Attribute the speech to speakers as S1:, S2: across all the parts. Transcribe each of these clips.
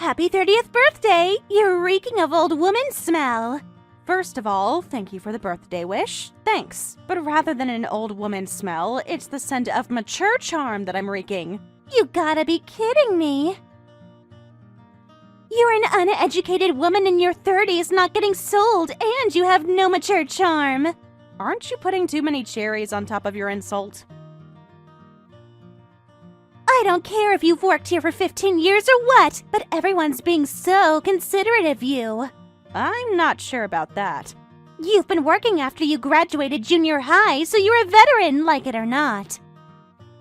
S1: Happy 30th birthday! You're reeking of old woman smell. First of all, thank you for the birthday wish. Thanks. But rather than an old woman smell, it's the scent of mature charm that I'm reeking. You gotta be kidding me. You're an uneducated woman in your 30s not getting sold, and you have no mature charm. Aren't you putting too many cherries on top of your insult? I don't care if you've worked here for 15 years or what, but everyone's being so considerate of you. I'm not sure about that. You've been working after you graduated junior high, so you're a veteran, like it or not.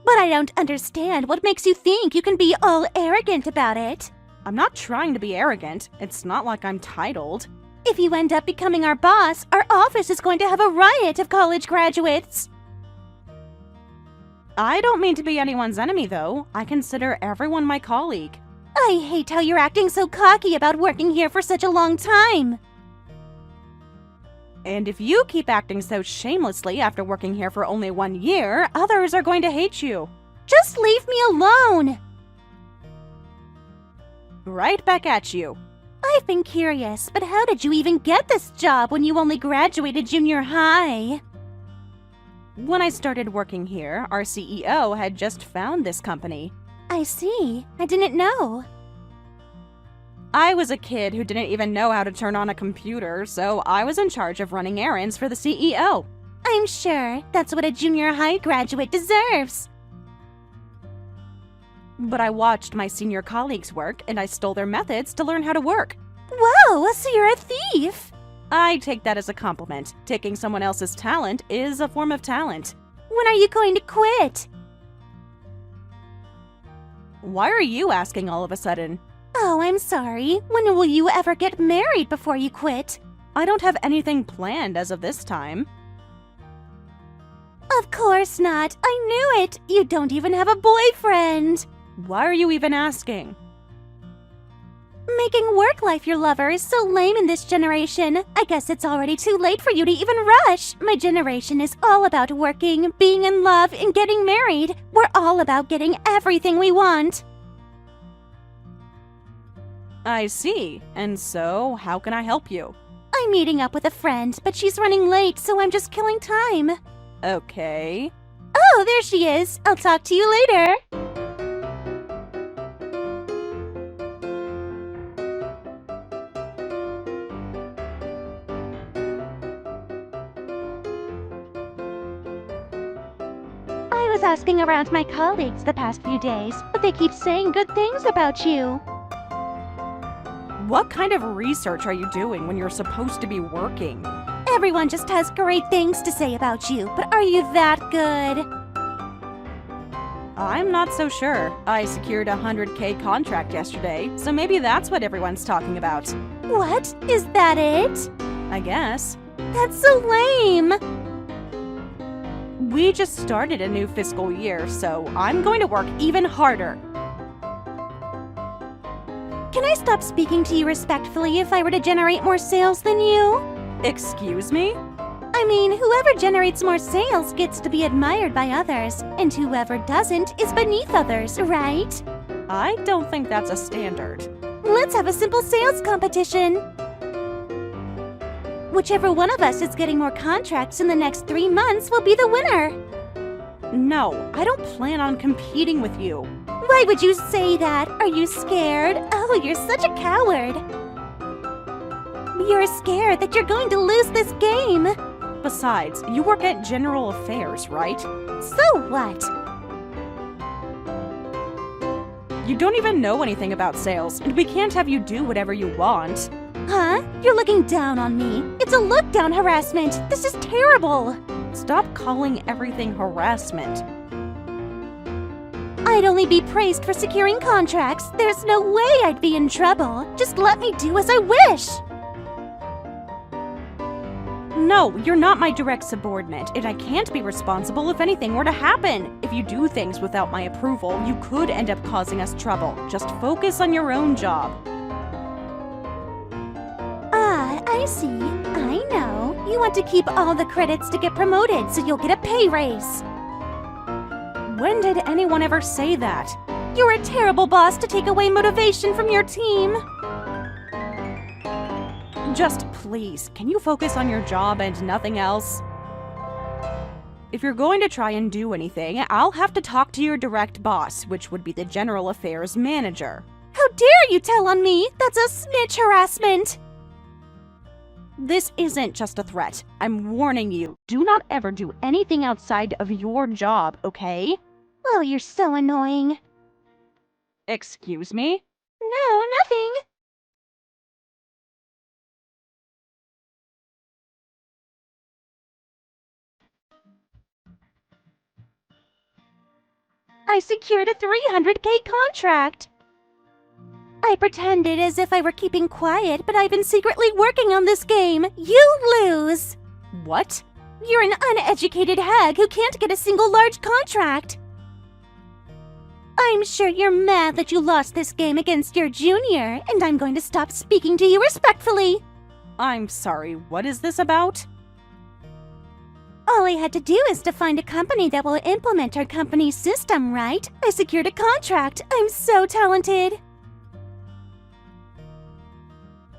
S1: But I don't understand what makes you think you can be all arrogant about it. I'm not trying to be arrogant. It's not like I'm titled. If you end up becoming our boss, our office is going to have a riot of college graduates. I don't mean to be anyone's enemy, though. I consider everyone my colleague. I hate how you're acting so cocky about working here for such a long time. And if you keep acting so shamelessly after working here for only 1 year, others are going to hate you. Just leave me alone! Right back at you. I've been curious, but how did you even get this job when you only graduated junior high? When I started working here, our CEO had just found this company. I see. I didn't know. I was a kid who didn't even know how to turn on a computer, so I was in charge of running errands for the CEO. I'm sure that's what a junior high graduate deserves. But I watched my senior colleagues work, and I stole their methods to learn how to work. Whoa, so you're a thief! I take that as a compliment. Taking someone else's talent is a form of talent. When are you going to quit? Why are you asking all of a sudden? Oh, I'm sorry. When will you ever get married before you quit? I don't have anything planned as of this time. Of course not. I knew it. You don't even have a boyfriend. Why are you even asking? Making work life your lover is so lame in this generation. I guess it's already too late for you to even rush. My generation is all about working, being in love, and getting married. We're all about getting everything we want. I see. And so, how can I help you? I'm meeting up with a friend, but she's running late, so I'm just killing time. Okay. Oh, there she is. I'll talk to you later. I was asking around my colleagues the past few days, but they keep saying good things about you. What kind of research are you doing when you're supposed to be working? Everyone just has great things to say about you, but are you that good? I'm not so sure. I secured a $100K contract yesterday, so maybe that's what everyone's talking about. What? Is that it? I guess. That's so lame! We just started a new fiscal year, so I'm going to work even harder. Can I stop speaking to you respectfully if I were to generate more sales than you? Excuse me? I mean, whoever generates more sales gets to be admired by others, and whoever doesn't is beneath others, right? I don't think that's a standard. Let's have a simple sales competition. Whichever one of us is getting more contracts in the next 3 months will be the winner. No, I don't plan on competing with you. Why would you say that? Are you scared? Oh, you're such a coward. You're scared that you're going to lose this game. Besides, you work at General Affairs, right? So what? You don't even know anything about sales, and we can't have you do whatever you want. Huh? You're looking down on me. It's a look-down harassment. This is terrible. Stop calling everything harassment. I'd only be praised for securing contracts. There's no way I'd be in trouble. Just let me do as I wish. No, you're not my direct subordinate, and I can't be responsible if anything were to happen. If you do things without my approval, you could end up causing us trouble. Just focus on your own job. Ah, I see. I know. You want to keep all the credits to get promoted, so you'll get a pay raise. When did anyone ever say that? You're a terrible boss to take away motivation from your team.
S2: Just please, can you focus on your job and nothing else? If you're going to try and do anything, I'll have to talk to your direct boss, which would be the General Affairs Manager.
S1: How dare you tell on me? That's a snitch harassment!
S2: This isn't just a threat. I'm warning you. Do not ever do anything outside of your job, okay?
S1: Oh, you're so annoying.
S2: Excuse me?
S1: No, nothing. I secured a 300K contract. I pretended as if I were keeping quiet, but I've been secretly working on this game. You lose.
S2: What?
S1: You're an uneducated hag who can't get a single large contract. I'm sure you're mad that you lost this game against your junior, and I'm going to stop speaking to you respectfully.
S2: I'm sorry, what is this about?
S1: All I had to do is to find a company that will implement our company's system, right? I secured a contract. I'm so talented.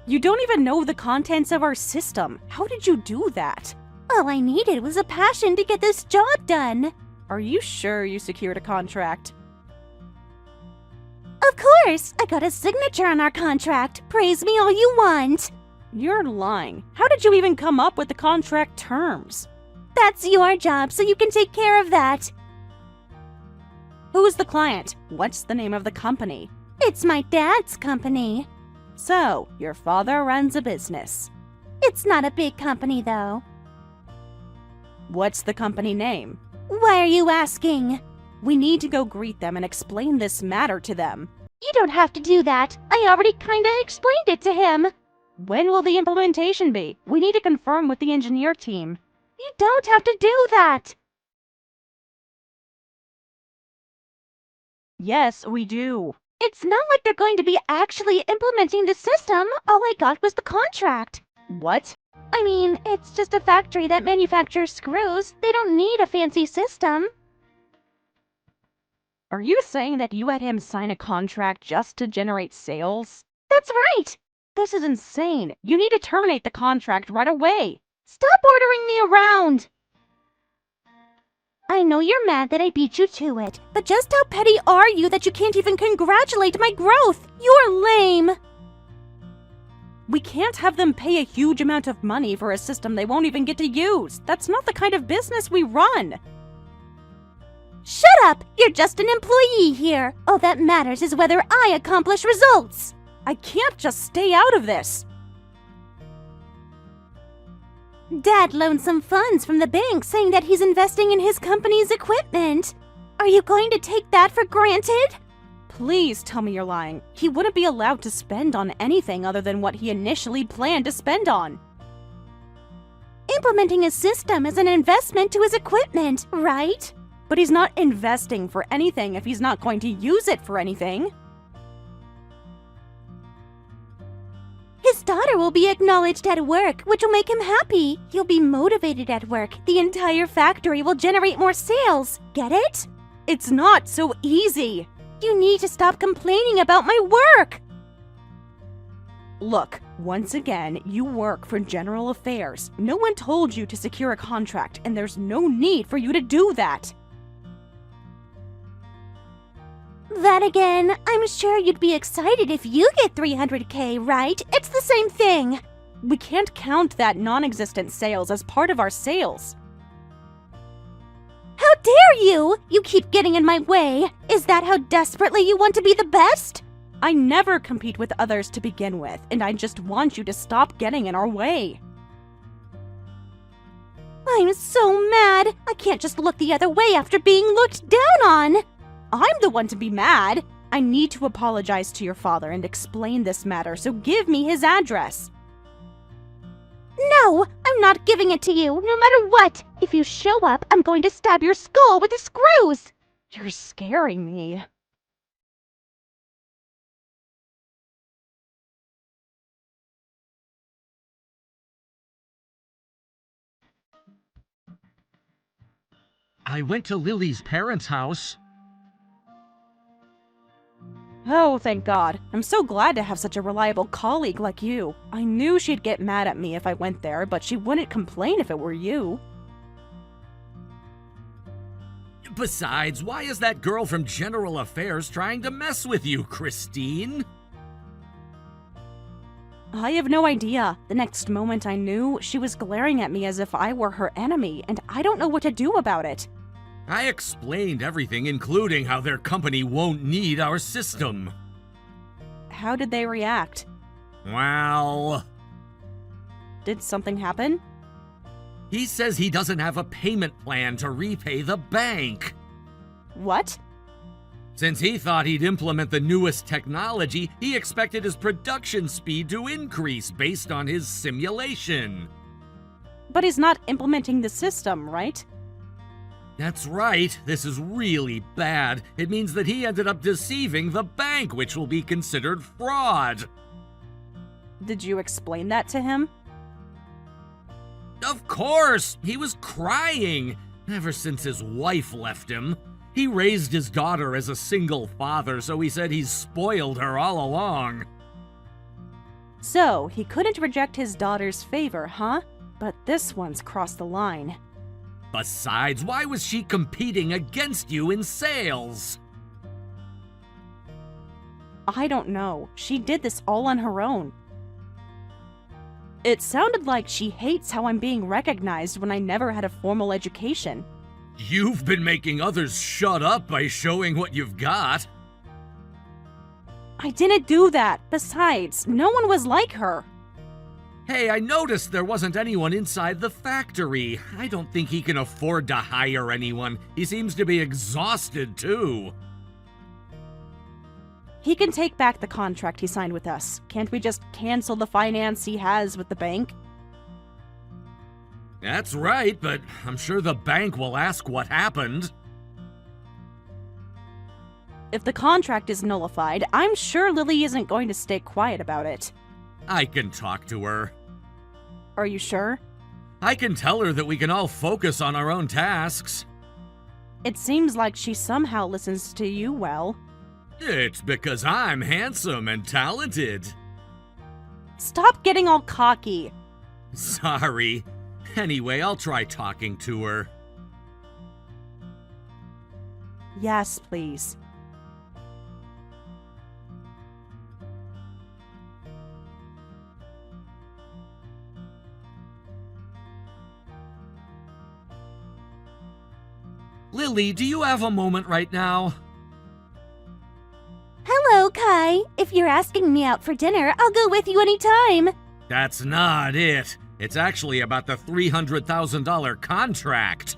S2: You don't even know the contents of our system. How did you do that?
S1: All I needed was a passion to get this job done.
S2: Are you sure you secured a contract?
S1: Of course! I got a signature on our contract. Praise me all you want.
S2: You're lying. How did you even come up with the contract terms?
S1: That's your job, so you can take care of that.
S2: Who's the client? What's the name of the company?
S1: It's my dad's company.
S2: So, your father runs a business.
S1: It's not a big company, though.
S2: What's the company name?
S1: Why are you asking?
S2: We need to go greet them and explain this matter to them.
S1: You don't have to do that. I already kinda explained it to him.
S2: When will the implementation be? We need to confirm with the engineer team.
S1: You don't have to do that.
S2: Yes, we do.
S1: It's not like they're going to be actually implementing the system. All I got was the contract.
S2: What?
S1: I mean, it's just a factory that manufactures screws. They don't need a fancy system.
S2: Are you saying that you had him sign a contract just to generate sales?
S1: That's right.
S2: This is insane. You need to terminate the contract right away.
S1: Stop ordering me around. I know you're mad that I beat you to it, but just how petty are you that you can't even congratulate my growth? You're lame.
S2: We can't have them pay a huge amount of money for a system they won't even get to use. That's not the kind of business we run.
S1: Shut up! You're just an employee here. All that matters is whether I accomplish results.
S2: I can't just stay out of this.
S1: Dad loaned some funds from the bank saying that he's investing in his company's equipment. Are you going to take that for granted?
S2: Please tell me you're lying. He wouldn't be allowed to spend on anything other than what he initially planned to spend on.
S1: Implementing a system is an investment to his equipment, right?
S2: But he's not investing for anything if he's not going to use it for anything.
S1: His daughter will be acknowledged at work, which will make him happy. He'll be motivated at work. The entire factory will generate more sales. Get it?
S2: It's not so easy.
S1: You need to stop complaining about my work.
S2: Look, once again, you work for General Affairs. No one told you to secure a contract, and there's no need for you to do that.
S1: Then again, I'm sure you'd be excited if you get 300K, right? It's the same thing.
S2: We can't count that non-existent sales as part of our sales.
S1: How dare you! You keep getting in my way. Is that how desperately you want to be the best?
S2: I never compete with others to begin with, and I just want you to stop getting in our way.
S1: I'm so mad. I can't just look the other way after being looked down on.
S2: I'm the one to be mad. I need to apologize to your father and explain this matter, so give me his address.
S1: No, I'm not giving it to you, no matter what. If you show up, I'm going to stab your skull with the screws.
S2: You're scaring me.
S3: I went to Lily's parents' house.
S2: Oh, thank God. I'm so glad to have such a reliable colleague like you. I knew she'd get mad at me if I went there, but she wouldn't complain if it were you.
S3: Besides, why is that girl from General Affairs trying to mess with you, Christine?
S2: I have no idea. The next moment I knew, she was glaring at me as if I were her enemy, and I don't know what to do about it.
S3: I explained everything, including how their company won't need our system.
S2: How did they react?
S3: Well,
S2: Did something happen?
S3: he says he doesn't have a payment plan to repay the bank.
S2: What?
S3: Since he thought he'd implement the newest technology, he expected his production speed to increase based on his simulation.
S2: But he's not implementing the system, right?
S3: That's right, this is really bad. It means that he ended up deceiving the bank, which will be considered fraud.
S2: Did you explain that to him?
S3: Of course, he was crying ever since his wife left him. He raised his daughter as a single father, so he said he's spoiled her all along.
S2: So, he couldn't reject his daughter's favor, huh? But this one's crossed the line.
S3: Besides, why was she competing against you in sales?
S2: I don't know. She did this all on her own. It sounded like she hates how I'm being recognized when I never had a formal education.
S3: You've been making others shut up by showing what you've got.
S2: I didn't do that. Besides, no one was like her.
S3: Hey, I noticed there wasn't anyone inside the factory. I don't think he can afford to hire anyone. He seems to be exhausted, too.
S2: He can take back the contract he signed with us. Can't we just cancel the finance he has with the bank?
S3: That's right, but I'm sure the bank will ask what happened.
S2: If the contract is nullified, I'm sure Lily isn't going to stay quiet about it.
S3: I can talk to her.
S2: Are you sure?
S3: I can tell her that we can all focus on our own tasks.
S2: It seems like she somehow listens to you well.
S3: It's because I'm handsome and talented.
S2: Stop getting all cocky.
S3: Sorry. Anyway, I'll try talking to her.
S2: Yes, please.
S3: Lily, do you have a moment right now?
S1: Hello, Kai. If you're asking me out for dinner, I'll go with you anytime.
S3: That's not it. It's actually about the $300,000 contract.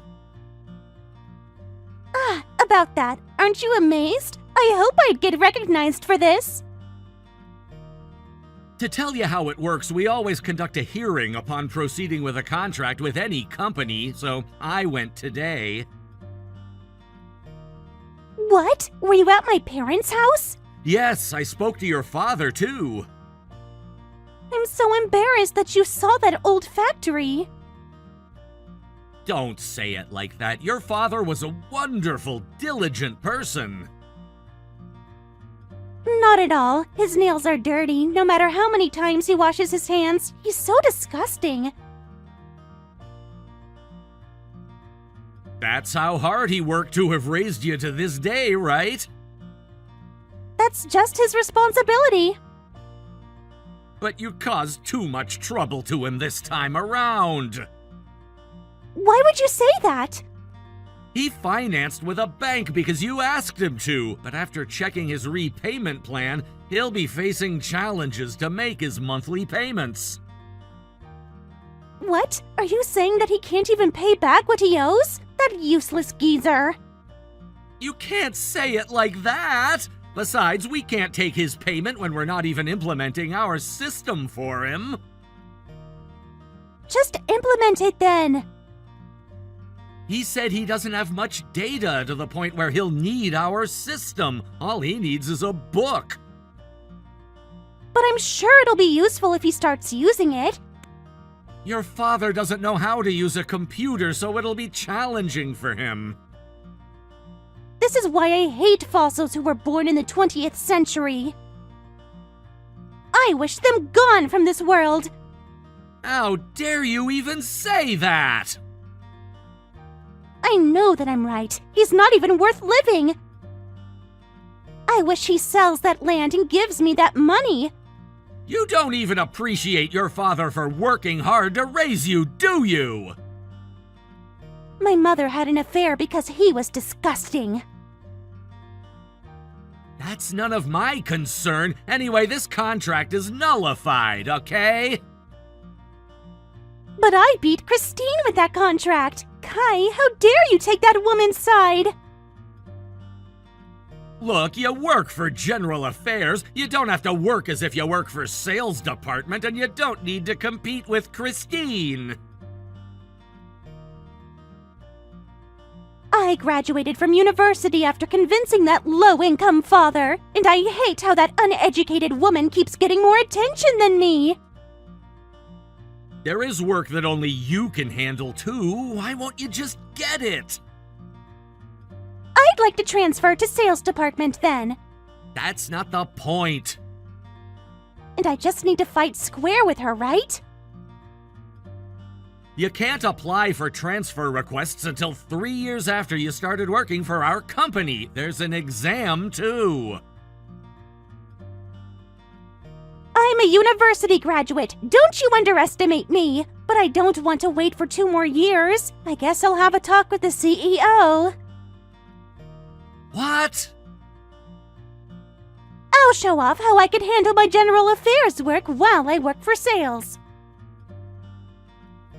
S1: About that, aren't you amazed? I hope I'd get recognized for this.
S3: To tell you how it works, we always conduct a hearing upon proceeding with a contract with any company, so I went today.
S1: What? Were you at my parents' house?
S3: Yes, I spoke to your father, too.
S1: I'm so embarrassed that you saw that old factory.
S3: Don't say it like that. Your father was a wonderful, diligent person.
S1: Not at all. His nails are dirty, no matter how many times he washes his hands. He's so disgusting.
S3: That's how hard he worked to have raised you to this day, right?
S1: That's just his responsibility.
S3: But you caused too much trouble to him this time around.
S1: Why would you say that?
S3: He financed with a bank because you asked him to, but after checking his repayment plan, he'll be facing challenges to make his monthly payments.
S1: What? Are you saying that he can't even pay back what he owes? That useless geezer.
S3: You can't say it like that! Besides, we can't take his payment when we're not even implementing our system for him.
S1: Just implement it then.
S3: He said he doesn't have much data to the point where he'll need our system. All he needs is a book.
S1: But I'm sure it'll be useful if he starts using it.
S3: Your father doesn't know how to use a computer, so it'll be challenging for him.
S1: The This is why I hate fossils who were born in the 20th century. I wish them gone from this world.
S3: How dare you even say that?
S1: I know that I'm right. He's not even worth living. I wish he sells that land and gives me that money.
S3: You don't even appreciate your father for working hard to raise you, do you?
S1: My mother had an affair because he was disgusting.
S3: That's none of my concern. Anyway, this contract is nullified, okay?
S1: But I beat Christine with that contract. Kai, how dare you take that woman's side?
S3: Look, you work for General Affairs. You don't have to work as if you work for Sales Department, and you don't need to compete with Christine.
S1: I graduated from university after convincing that low-income father, and I hate how that uneducated woman keeps getting more attention than me.
S3: There is work that only you can handle, too. Why won't you just get it?
S1: I'd like to transfer to Sales Department then.
S3: That's not the point.
S1: And I just need to fight square with her, right?
S3: You can't apply for transfer requests until 3 years after you started working for our company. There's an exam, too.
S1: I'm a university graduate. Don't you underestimate me. But I don't want to wait for 2 more years. I guess I'll have a talk with the CEO.
S3: What?
S1: I'll show off how I can handle my general affairs work while I work for sales.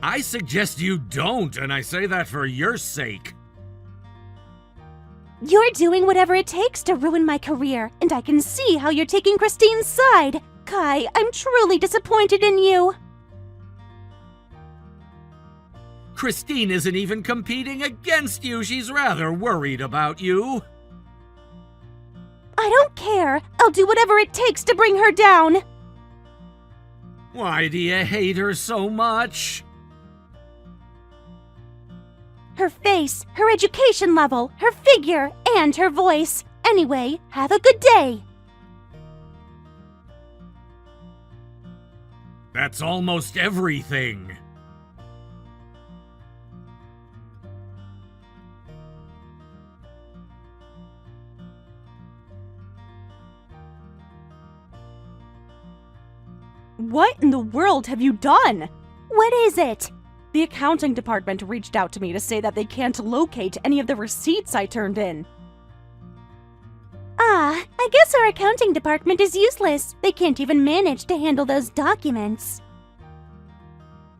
S3: I suggest you don't, and I say that for your sake.
S1: You're doing whatever it takes to ruin my career, and I can see how you're taking Christine's side. Kai, I'm truly disappointed in you.
S3: Christine isn't even competing against you. She's rather worried about you.
S1: I don't care. I'll do whatever it takes to bring her down.
S3: Why do you hate her so much?
S1: Her face, her education level, her figure, and her voice. Anyway, have a good day.
S3: That's almost everything.
S2: What in the world have you done?
S1: What is it?
S2: The accounting department reached out to me to say that they can't locate any of the receipts I turned in.
S1: I guess our accounting department is useless. They can't even manage to handle those documents.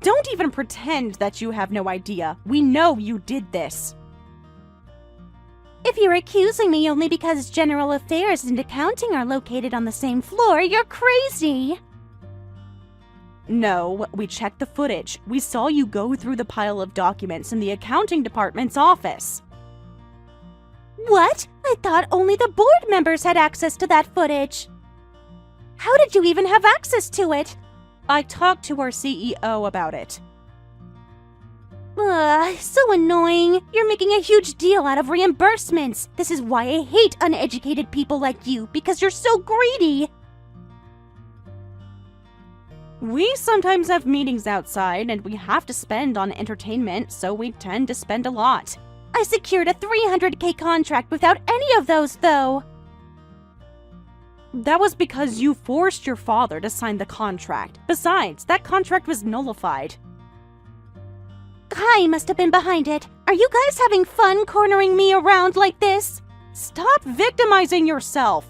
S2: Don't even pretend that you have no idea. We know you did this.
S1: If you're accusing me only because general affairs and accounting are located on the same floor, you're crazy.
S2: No, we checked the footage. We saw you go through the pile of documents in the accounting department's office.
S1: What? I thought only the board members had access to that footage. How did you even have access to it?
S2: I talked to our CEO about it.
S1: So annoying. You're making a huge deal out of reimbursements. This is why I hate uneducated people like you, because you're so greedy.
S2: We sometimes have meetings outside and we have to spend on entertainment, so we tend to spend a lot.
S1: I secured a $300K contract without any of those, though.
S2: That was because you forced your father to sign the contract. Besides, that contract was nullified.
S1: Kai must have been behind it. Are you guys having fun cornering me around like this?
S2: Stop victimizing yourself!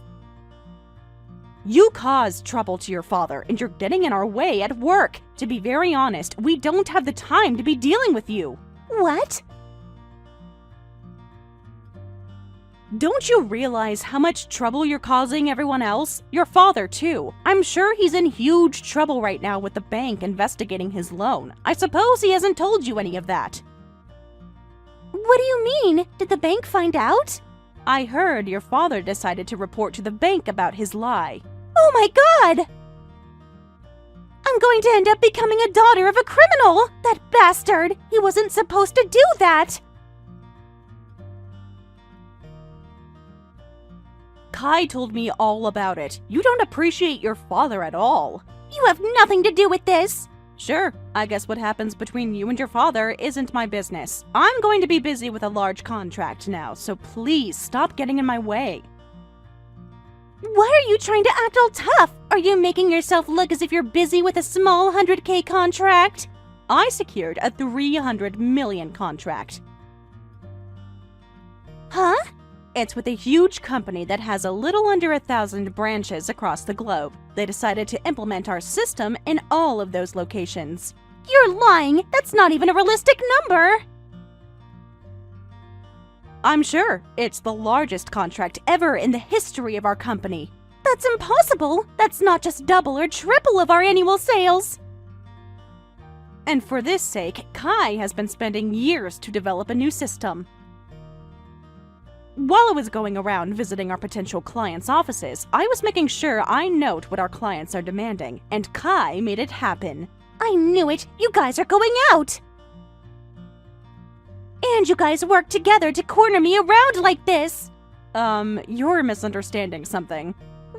S2: You caused trouble to your father, and you're getting in our way at work. To be very honest, we don't have the time to be dealing with you.
S1: What?
S2: Don't you realize how much trouble you're causing everyone else? Your father, too. I'm sure he's in huge trouble right now with the bank investigating his loan. I suppose he hasn't told you any of that.
S1: What do you mean? Did the bank find out?
S2: I heard your father decided to report to the bank about his lie.
S1: Oh my God! I'm going to end up becoming a daughter of a criminal! That bastard! He wasn't supposed to do that!
S2: Kai told me all about it. You don't appreciate your father at all.
S1: You have nothing to do with this.
S2: Sure, I guess what happens between you and your father isn't my business. I'm going to be busy with a large contract now, so please stop getting in my way.
S1: Why are you trying to act all tough? Are you making yourself look as if you're busy with a small 100K contract?
S2: I secured a 300 million contract.
S1: Huh?
S2: It's with a huge company that has a little under 1,000 branches across the globe. They decided to implement our system in all of those locations.
S1: You're lying. That's not even a realistic number.
S2: I'm sure. It's the largest contract ever in the history of our company.
S1: That's impossible. That's not just double or triple of our annual sales.
S2: And for this sake, Kai has been spending years to develop a new system. While I was going around visiting our potential clients' offices, I was making sure I note what our clients are demanding, and Kai made it happen.
S1: I knew it. You guys are going out. And you guys work together to corner me around like this.
S2: You're misunderstanding something.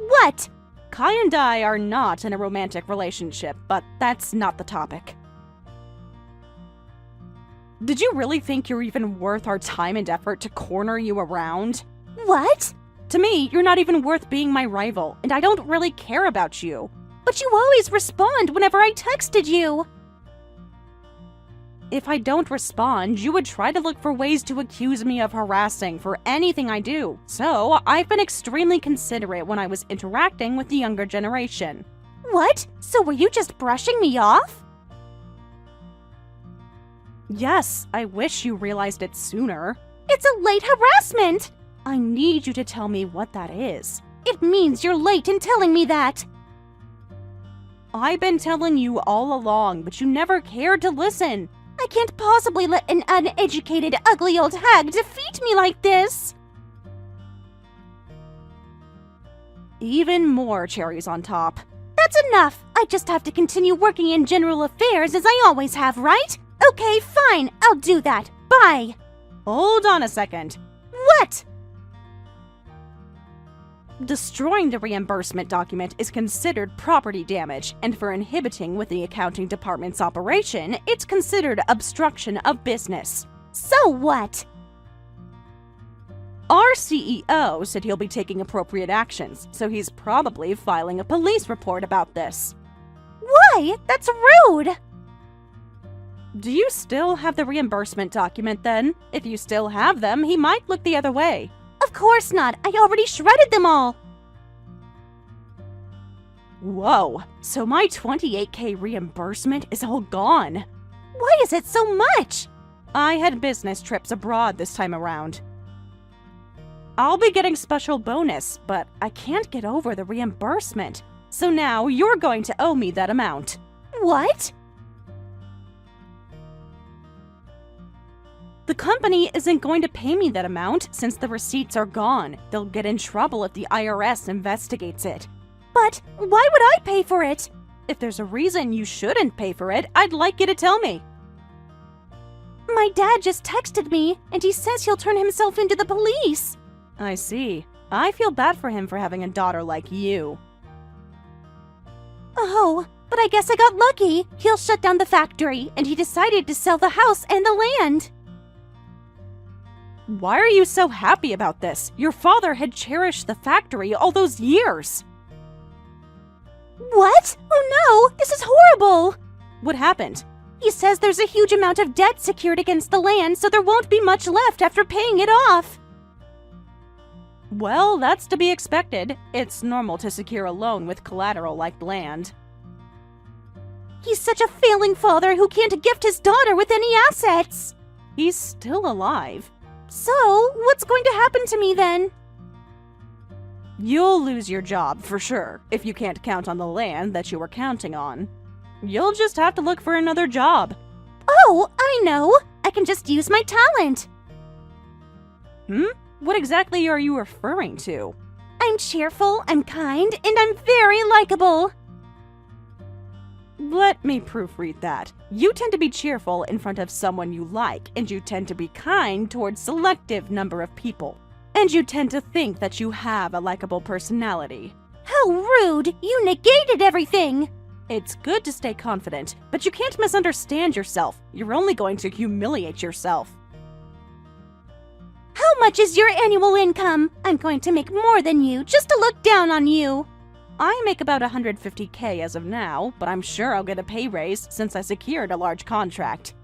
S1: What?
S2: Kai and I are not in a romantic relationship, but that's not the topic. Did you really think you're even worth our time and effort to corner you around?
S1: What?
S2: To me, you're not even worth being my rival, and I don't really care about you.
S1: But you always respond whenever I texted you.
S2: If I don't respond, you would try to look for ways to accuse me of harassing for anything I do. So, I've been extremely considerate when I was interacting with the younger generation.
S1: What? So were you just brushing me off?
S2: Yes, I wish you realized it sooner.
S1: It's a late harassment!
S2: I need you to tell me what that is.
S1: It means you're late in telling me that.
S2: I've been telling you all along, but you never cared to listen.
S1: I can't possibly let an uneducated, ugly old hag defeat me like this.
S2: Even more cherries on top.
S1: That's enough. I just have to continue working in general affairs as I always have, right? Okay, fine. I'll do that. Bye.
S2: Hold on a second.
S1: What?
S2: Destroying the reimbursement document is considered property damage, and for inhibiting with the accounting department's operation, it's considered obstruction of business.
S1: So what?
S2: Our CEO said he'll be taking appropriate actions, so he's probably filing a police report about this.
S1: Why? That's rude!
S2: Do you still have the reimbursement document then? If you still have them, he might look the other way.
S1: Of course not. I already shredded them all.
S2: Whoa, so my 28K reimbursement is all gone.
S1: Why is it so much?
S2: I had business trips abroad this time around. I'll be getting special bonus, but I can't get over the reimbursement. So now you're going to owe me that amount.
S1: What?
S2: The company isn't going to pay me that amount since the receipts are gone. They'll get in trouble if the IRS investigates it.
S1: But why would I pay for it?
S2: If there's a reason you shouldn't pay for it, I'd like you to tell me.
S1: My dad just texted me, and he says he'll turn himself into the police.
S2: I see. I feel bad for him for having a daughter like you.
S1: Oh, but I guess I got lucky. He'll shut down the factory, and he decided to sell the house and the land.
S2: Why are you so happy about this? Your father had cherished the factory all those years.
S1: What? Oh no, this is horrible!
S2: What happened?
S1: He says there's a huge amount of debt secured against the land, so there won't be much left after paying it off.
S2: Well, that's to be expected. It's normal to secure a loan with collateral like land.
S1: He's such a failing father who can't gift his daughter with any assets.
S2: He's still alive.
S1: So, what's going to happen to me then?
S2: You'll lose your job, for sure, if you can't count on the land that you were counting on. You'll just have to look for another job.
S1: Oh, I know! I can just use my talent!
S2: What exactly are you referring to?
S1: I'm cheerful, I'm kind, and I'm very likable!
S2: Let me proofread that. You tend to be cheerful in front of someone you like, and you tend to be kind towards selective number of people. And you tend to think that you have a likable personality.
S1: How rude! You negated everything!
S2: It's good to stay confident, but you can't misunderstand yourself. You're only going to humiliate yourself.
S1: How much is your annual income? I'm going to make more than you just to look down on you.
S2: I make about $150K as of now, but I'm sure I'll get a pay raise since I secured a large contract.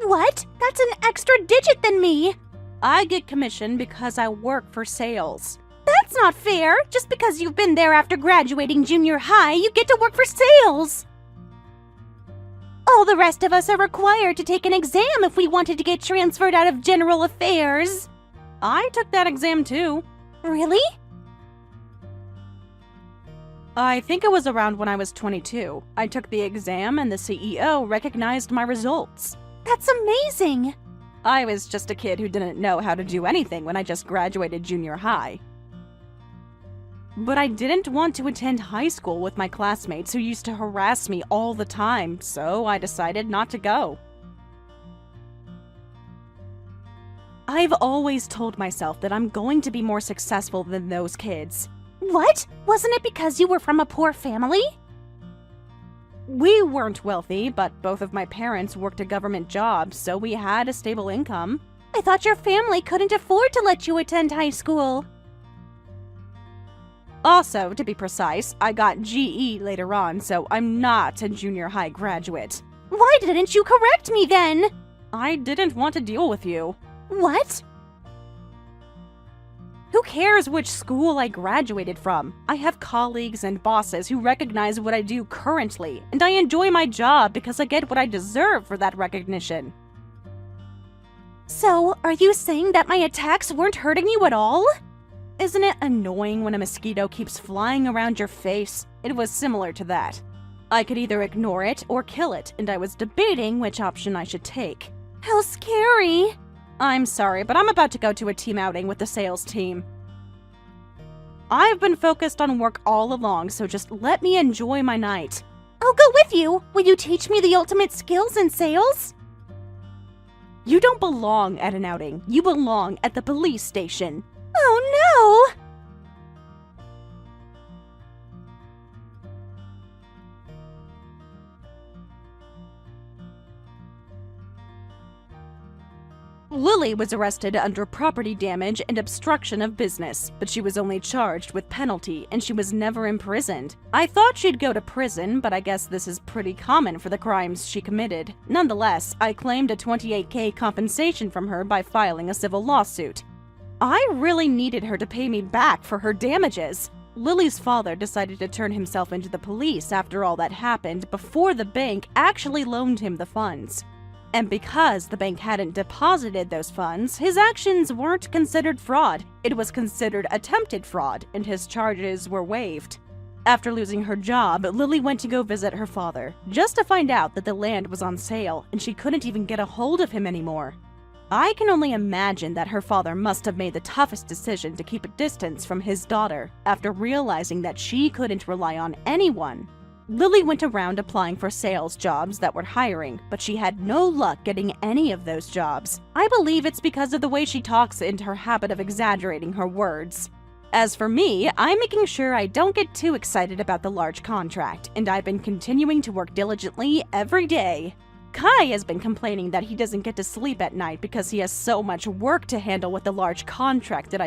S1: What? That's an extra digit than me!
S2: I get commission because I work for sales.
S1: That's not fair! Just because you've been there after graduating junior high, you get to work for sales! All the rest of us are required to take an exam if we wanted to get transferred out of general affairs.
S2: I took that exam too.
S1: Really?
S2: I think it was around when I was 22. I took the exam and the CEO recognized my results.
S1: That's amazing!
S2: I was just a kid who didn't know how to do anything when I just graduated junior high. But I didn't want to attend high school with my classmates who used to harass me all the time, so I decided not to go. I've always told myself that I'm going to be more successful than those kids.
S1: What? Wasn't it because you were from a poor family?
S2: We weren't wealthy, but both of my parents worked a government job, so we had a stable income.
S1: I thought your family couldn't afford to let you attend high school.
S2: Also, to be precise, I got GE later on, so I'm not a junior high graduate.
S1: Why didn't you correct me then?
S2: I didn't want to deal with you.
S1: What?
S2: Who cares which school I graduated from? I have colleagues and bosses who recognize what I do currently, and I enjoy my job because I get what I deserve for that recognition.
S1: So, are you saying that my attacks weren't hurting you at all?
S2: Isn't it annoying when a mosquito keeps flying around your face? It was similar to that. I could either ignore it or kill it, and I was debating which option I should take.
S1: How scary!
S2: I'm sorry, but I'm about to go to a team outing with the sales team. I've been focused on work all along, so just let me enjoy my night.
S1: I'll go with you! Will you teach me the ultimate skills in sales?
S2: You don't belong at an outing. You belong at the police station.
S1: Oh no!
S2: Lily was arrested under property damage and obstruction of business, but she was only charged with penalty and she was never imprisoned. I thought she'd go to prison, but I guess this is pretty common for the crimes she committed. Nonetheless, I claimed a $28K compensation from her by filing a civil lawsuit. I really needed her to pay me back for her damages. Lily's father decided to turn himself into the police after all that happened before the bank actually loaned him the funds. And because the bank hadn't deposited those funds, his actions weren't considered fraud. It was considered attempted fraud, and his charges were waived. After losing her job, Lily went to go visit her father, just to find out that the land was on sale and she couldn't even get a hold of him anymore. I can only imagine that her father must have made the toughest decision to keep a distance from his daughter after realizing that she couldn't rely on anyone. Lily went around applying for sales jobs that were hiring, but she had no luck getting any of those jobs. I believe it's because of the way she talks and her habit of exaggerating her words. As for me, I'm making sure I don't get too excited about the large contract, and I've been continuing to work diligently every day. Kai has been complaining that he doesn't get to sleep at night because he has so much work to handle with the large contract that I